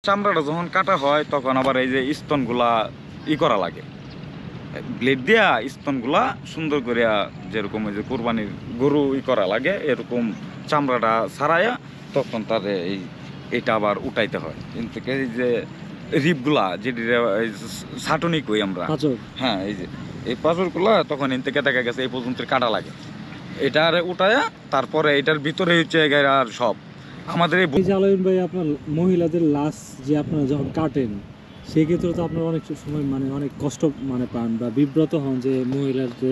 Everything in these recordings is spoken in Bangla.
চামড়াটা যখন কাটা হয় তখন আবার এই যে স্তনগুলা করা লাগে, ব্লেড দিয়া স্তনগুলা সুন্দর করে যেরকম ওই যে কোরবানির গরু করা লাগে এরকম চামড়াটা ছাড়াইয়া তখন তাদের এইটা আবার উঠাইতে হয়। কিন্তু এই যে রিপগুলা যেটি ছাটনি কই আমরা, হ্যাঁ এই যে এই পাঁচরগুলা তখন এন থেকে দেখা গেছে এই পর্যন্ত কাটা লাগে, এটা আর উঠায়া তারপরে এটার ভিতরে হচ্ছে আর সব আমাদের এই আলামিন ভাই আপনার মহিলাদের লাশ যে আপনারা যখন কাটেন সেই ক্ষেত্রে তো আপনার অনেক সময় মানে অনেক কষ্ট মানে পান বা বিব্রত হন যে মহিলার যে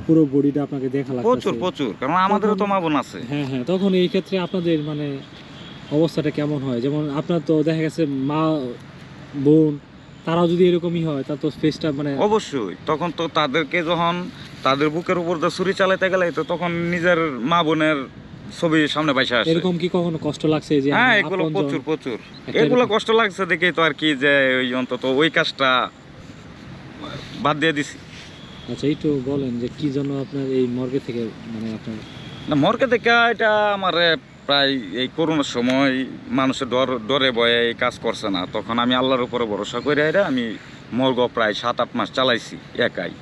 পুরো বডিটা আপনাকে দেখা লাগছে প্রচুর প্রচুর, কারণ আমাদেরও তো মা বোন আছে। হ্যাঁ হ্যাঁ, তখন এই ক্ষেত্রে আপনাদের মানে অবস্থাটা কেমন হয়? যেমন আপনার তো দেখা গেছে মা বোন তারাও যদি এরকমই হয় তার তো ফেসটা মানে অবশ্যই তখন তো তাদেরকে যখন তাদের বুকের উপর দিয়ে ছুরি চালাতে গেলে তো তখন নিজের মা বোনের ছবি সামনে পাইসা আসে। এরকম কি কখনো কষ্ট লাগছে যে হ্যাঁ এগুলো প্রচুর প্রচুর, এগুলো কষ্ট লাগছে দেখে তো আর কি যে ওই অন্তত ওই কাজটা বাদ দিয়ে দিছি। আচ্ছা একটু বলেন যে কি জন্য আপনার এই মর্গে থেকে মানে আপনার না মর্গে থেকে এটা আমার প্রায় এই করোনার সময় মানুষের ডরে ভয়ে এই কাজ করছে না, তখন আমি আল্লাহর উপরে ভরসা করে আমি মর্গ প্রায় 7-8 মাস চালাইছি একাই।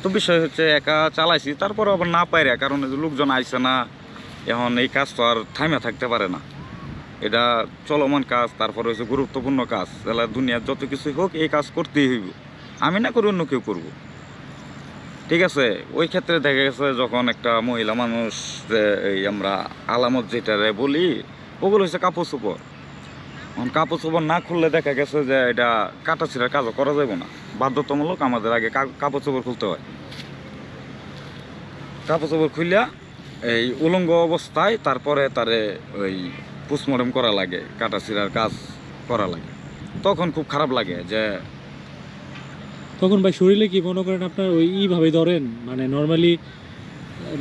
তো বিষয় হচ্ছে একা চালাইছি, তারপরে আবার না পাইরা কারণ লোকজন আইসে না, এখন এই কাজ তো আর থাইমা থাকতে পারে না, এটা চলমান কাজ, তারপরে হচ্ছে গুরুত্বপূর্ণ কাজ, তাহলে দুনিয়ার যত কিছুই হোক এই কাজ করতেই হইব, আমি না করে অন্য কেউ করবো। ঠিক আছে, ওই ক্ষেত্রে দেখা গেছে যখন একটা মহিলা মানুষ এই আমরা আলামত যেটারে বলি ওগুলো হচ্ছে কাপড় চোপড়, এখন কাপড় চোপড় না খুললে দেখা গেছে যে এটা কাটা ছিঁড়ার কাজও করা যাবে না, বাধ্যতামূলক আমাদের আগে কাপড় চোপড় খুলতে হয়। কাপড় চোপড় খুলিয়া এই উলঙ্গ অবস্থায় তারপরে তারে ওই পোস্টমর্টম করা লাগে, কাটা ছিঁড়ার কাজ করা লাগে, তখন খুব খারাপ লাগে যে তখন ভাই শরীরে কি মনে করেন আপনার ওই এইভাবে ধরেন মানে নর্মালি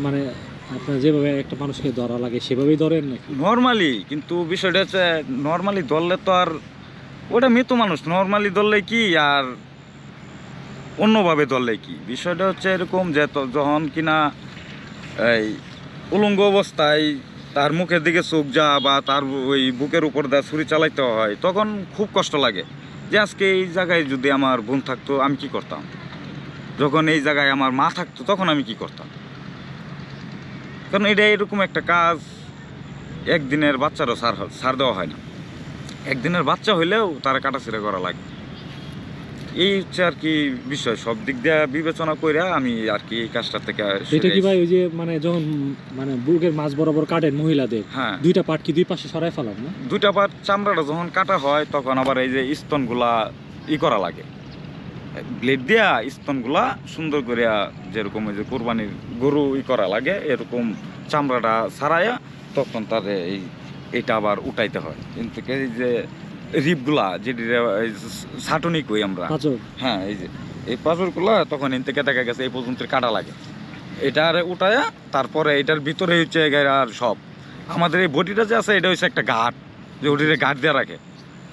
মানে আপনার যেভাবে একটা মানুষকে ধরা লাগে সেভাবেই ধরেন নাকি? নর্মালি, কিন্তু বিষয়টা হচ্ছে নর্মালি ধরলে তো আর ওটা মৃত মানুষ, নর্মালি ধরলে কি আর অন্যভাবে ধরলে কি, বিষয়টা হচ্ছে এরকম যে যখন কিনা এই উলঙ্গ অবস্থায় তার মুখের দিকে চোখ যা বা তার ওই বুকের উপর দা ছুরি চালাইতে হয় তখন খুব কষ্ট লাগে যে আজকে এই জায়গায় যদি আমার বোন থাকতো আমি কি করতাম, যখন এই জায়গায় আমার মা থাকতো তখন আমি কি করতাম, কারণ এটা এরকম একটা কাজ একদিনের বাচ্চারও ছাড় দেওয়া হয় না, একদিনের বাচ্চা হইলেও তারা কাটাছিড়া করা লাগে। এই হচ্ছে আর কি বিষয়, সব দিক দিয়ে বিবেচনা করে আমি আর কি এই কাজটা থেকে এটা কি ভাই ওই যে মানে যখন মানে বুকের মাঝ বরাবর কাটেন মহিলাদের, হ্যাঁ দুইটা পার্ট কি দুই পাশে সরাই ফেলান না? দুইটা পার্ট চামড়াটা যখন কাটা হয় তখন আবার এই যে স্তনগুলা করা লাগে, ব্লেড দিয়া স্তনগুলা সুন্দর করে যেরকম ওই যে কোরবানির গরু করা লাগে এরকম চামড়াটা ছাড়াইয়া তখন তাদের এইটা আবার উঠাইতে হয়। কিন্তু এই যে রিপগুলা যেটি ছাটনি কই আমরা, হ্যাঁ এই যে এই পাঁচরগুলা তখন এন থেকে দেখা গেছে এই পর্যন্ত কাটা লাগে, এটা আর উঠায়া তারপরে এটার ভিতরে হচ্ছে আর সব আমাদের এই বডিটা যে আছে এটা হচ্ছে একটা গাঁট, যে ওটিতে গাঁট দিয়ে রাখে।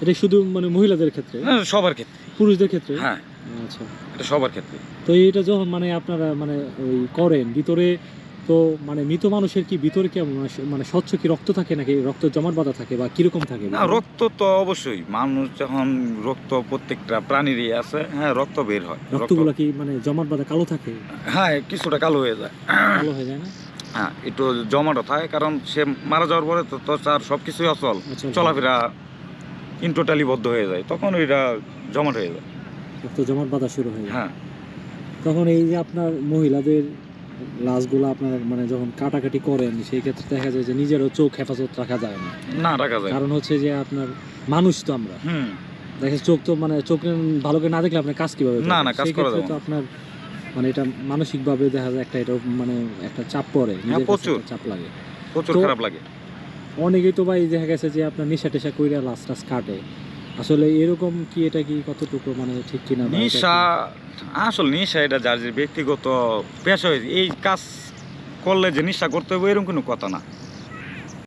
এটা শুধু মানে মহিলাদের ক্ষেত্রে? সবার ক্ষেত্রে, পুরুষদের ক্ষেত্রে? হ্যাঁ আচ্ছা, এটা সবার ক্ষেত্রে। তো এটা যখন মানে আপনারা মানে ওই করেন ভিতরে তো মানে মৃত মানুষের কি ভিতরে কি মানে স্বচ্ছ কি রক্ত থাকে নাকি রক্ত জমাট বাঁধা থাকে বা কিরকম থাকে? না রক্ত তো অবশ্যই, মানুষ যখন রক্ত প্রত্যেকটা প্রাণীরই আছে, হ্যাঁ রক্ত বের হয়। রক্তগুলো কি মানে জমাট বাঁধা কালো থাকে? হ্যাঁ কিছুটা কালো হয়ে যায়। কালো হয়ে যায় না? হ্যাঁ একটু জমাটও থাকে, কারণ সে মারা যাওয়ার পরে তো তার সবকিছুই অচল, চলাফেরা ইন টোটালি বদ্ধ হয়ে যায়, তখন ওইটা জমাট হয়ে যায়, রক্ত জমাট বাঁধা শুরু হয়ে যায়। হ্যাঁ তখন এই যে আপনার মহিলাদের লাশগুলো আপনার মানে যখন কাটাকাটি করেন সেই ক্ষেত্রে দেখা যায় যে নিজেরও চোখ হেফাজত রাখা যায় না, না রাখা যায়, কারণ হচ্ছে যে আপনার মানুষ তো আমরা, দেখেন চোখ তো মানে চোখ ভালো করে না দেখলে আপনার কাজ কিভাবে না না কাজ করা যাবে তো আপনার মানে এটা মানসিকভাবে দেখা যায় একটা এটা মানে একটা চাপ পড়ে, প্রচুর চাপ লাগে, প্রচুর খারাপ লাগে। অনেকেই তো ভাই দেখা গেছে যে আপনার নেশা টেশা কইরা লাশ টাস কাটে, আসলে এরকম কি এটা কি কতটুকু মানে ঠিক কিনা? নেশা আসলে নেশা এটা যার যে ব্যক্তিগত পেশা হয়েছে, এই কাজ করলে যে নেশা করতে হবে এরকম কোনো কথা না।